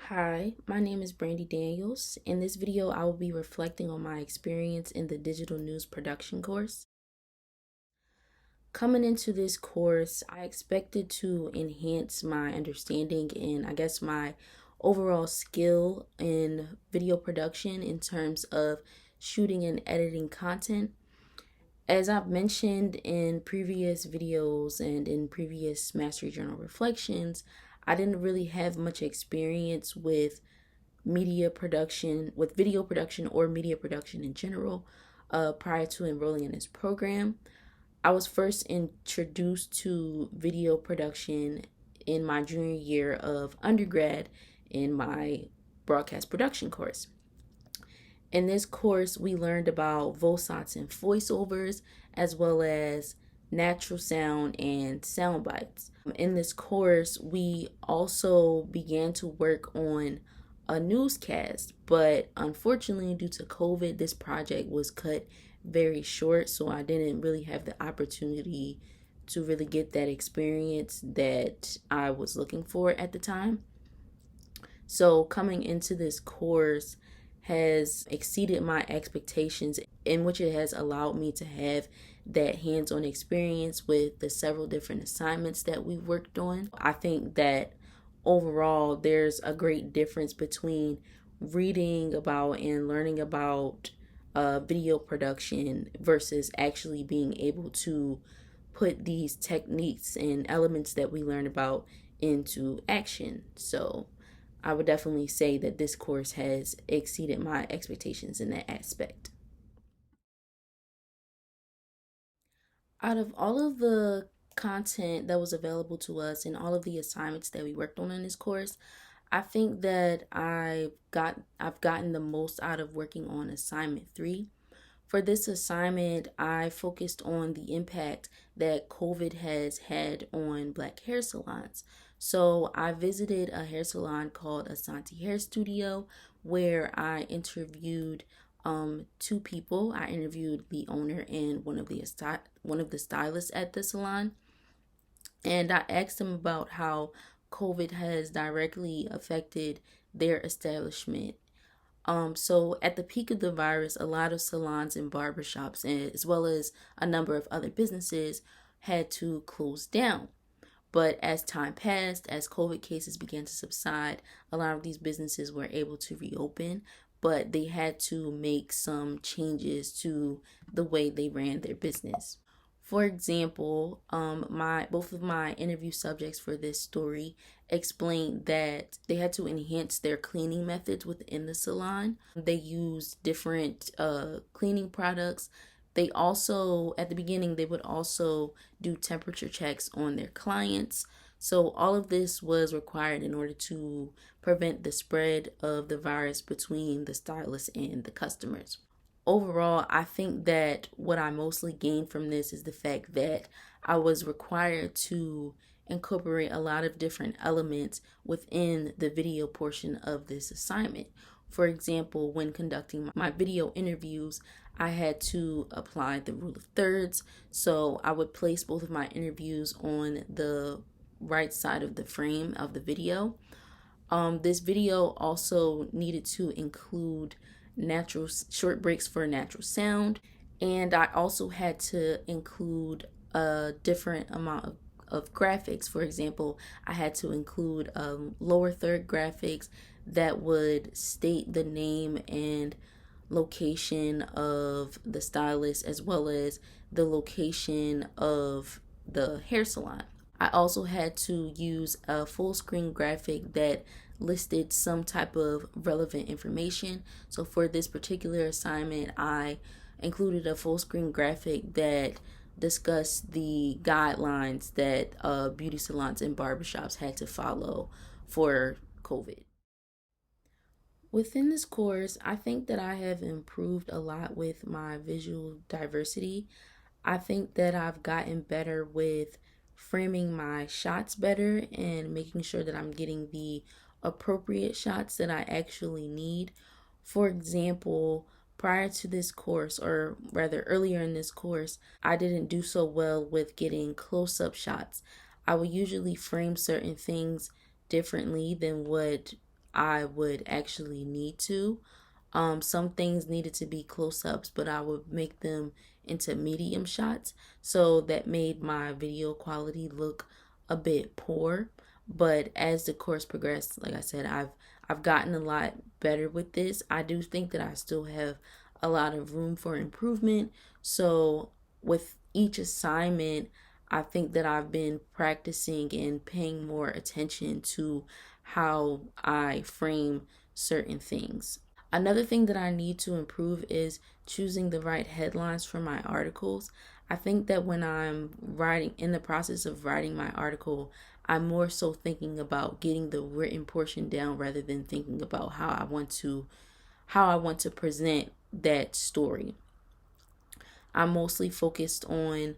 Hi, my name is Brandy Daniels. In this video, I will be reflecting on my experience in the digital news production course. Coming into this course, I expected to enhance my understanding and my overall skill in video production in terms of shooting and editing content. As I've mentioned in previous videos and in previous Mastery Journal reflections, I didn't really have much experience with video production or media production in general prior to enrolling in this program. I was first introduced to video production in my junior year of undergrad in my broadcast production course. In this course, we learned about VOSOTs and voiceovers, as well as natural sound and sound bites. In this course, we also began to work on a newscast, but unfortunately, due to COVID, this project was cut very short, so I didn't really have the opportunity to really get that experience that I was looking for at the time. So, coming into this course has exceeded my expectations, in which it has allowed me to have that hands-on experience with the several different assignments that we worked on. I think that overall there's a great difference between reading about and learning about video production versus actually being able to put these techniques and elements that we learn about into action. So I would definitely say that this course has exceeded my expectations in that aspect. Out of all of the content that was available to us and all of the assignments that we worked on in this course, I think that I've gotten the most out of working on assignment 3. For this assignment, I focused on the impact that COVID has had on Black hair salons. So I visited a hair salon called Asante Hair Studio, where I interviewed two people. I interviewed the owner and one of the stylists at the salon, and I asked them about how COVID has directly affected their establishment. So at the peak of the virus, a lot of salons and barbershops, as well as a number of other businesses, had to close down. But as time passed, as COVID cases began to subside, a lot of these businesses were able to reopen, but they had to make some changes to the way they ran their business. For example, my both of my interview subjects for this story explained that they had to enhance their cleaning methods within the salon. They used different cleaning products. They also, at the beginning, they would also do temperature checks on their clients. So all of this was required in order to prevent the spread of the virus between the stylist and the customers. Overall, I think that what I mostly gained from this is the fact that I was required to incorporate a lot of different elements within the video portion of this assignment. For example, when conducting my video interviews, I had to apply the rule of thirds. So I would place both of my interviews on the right side of the frame of the video. This video also needed to include natural short breaks for natural sound, and I also had to include a different amount of graphics. For example, I had to include lower third graphics that would state the name and location of the stylist, as well as the location of the hair salon. I also had to use a full screen graphic that listed some type of relevant information. So for this particular assignment, I included a full screen graphic that discussed the guidelines that beauty salons and barbershops had to follow for COVID. Within this course, I think that I have improved a lot with my visual diversity. I think that I've gotten better with framing my shots better and making sure that I'm getting the appropriate shots that I actually need. For example, prior to this course, or rather earlier in this course, I didn't do so well with getting close up shots. I would usually frame certain things differently than what I would actually need to. Some things needed to be close ups, but I would make them into medium shots. So that made my video quality look a bit poor. But as the course progressed, like I said, I've gotten a lot better with this. I do think that I still have a lot of room for improvement. So with each assignment, I think that I've been practicing and paying more attention to how I frame certain things. Another thing that I need to improve is choosing the right headlines for my articles. I think that when I'm writing, in the process of writing my article, I'm more so thinking about getting the written portion down rather than thinking about how I want to present that story. I'm mostly focused on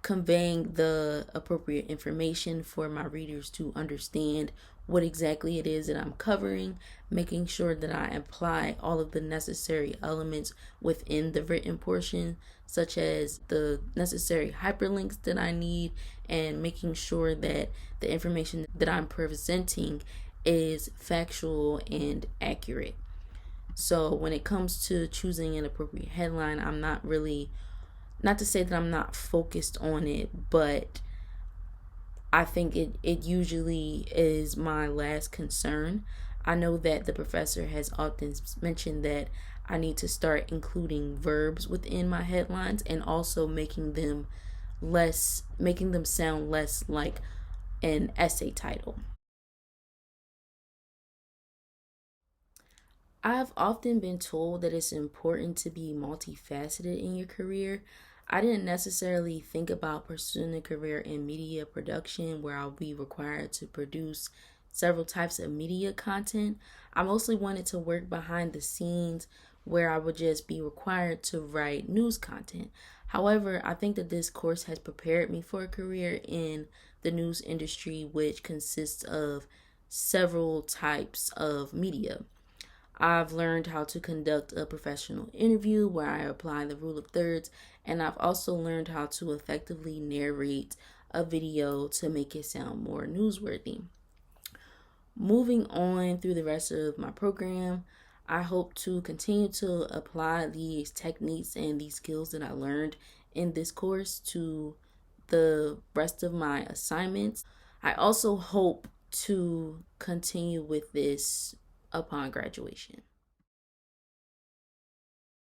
conveying the appropriate information for my readers to understand what exactly it is that I'm covering, making sure that I apply all of the necessary elements within the written portion, such as the necessary hyperlinks that I need, and making sure that the information that I'm presenting is factual and accurate. So when it comes to choosing an appropriate headline, I'm not really, not to say that I'm not focused on it, but I think it usually is my last concern. I know that the professor has often mentioned that I need to start including verbs within my headlines and also making them sound less like an essay title. I've often been told that it's important to be multifaceted in your career. I didn't necessarily think about pursuing a career in media production where I'll be required to produce several types of media content. I mostly wanted to work behind the scenes where I would just be required to write news content. However, I think that this course has prepared me for a career in the news industry, which consists of several types of media. I've learned how to conduct a professional interview where I apply the rule of thirds, and I've also learned how to effectively narrate a video to make it sound more newsworthy. Moving on through the rest of my program, I hope to continue to apply these techniques and these skills that I learned in this course to the rest of my assignments. I also hope to continue with this upon graduation.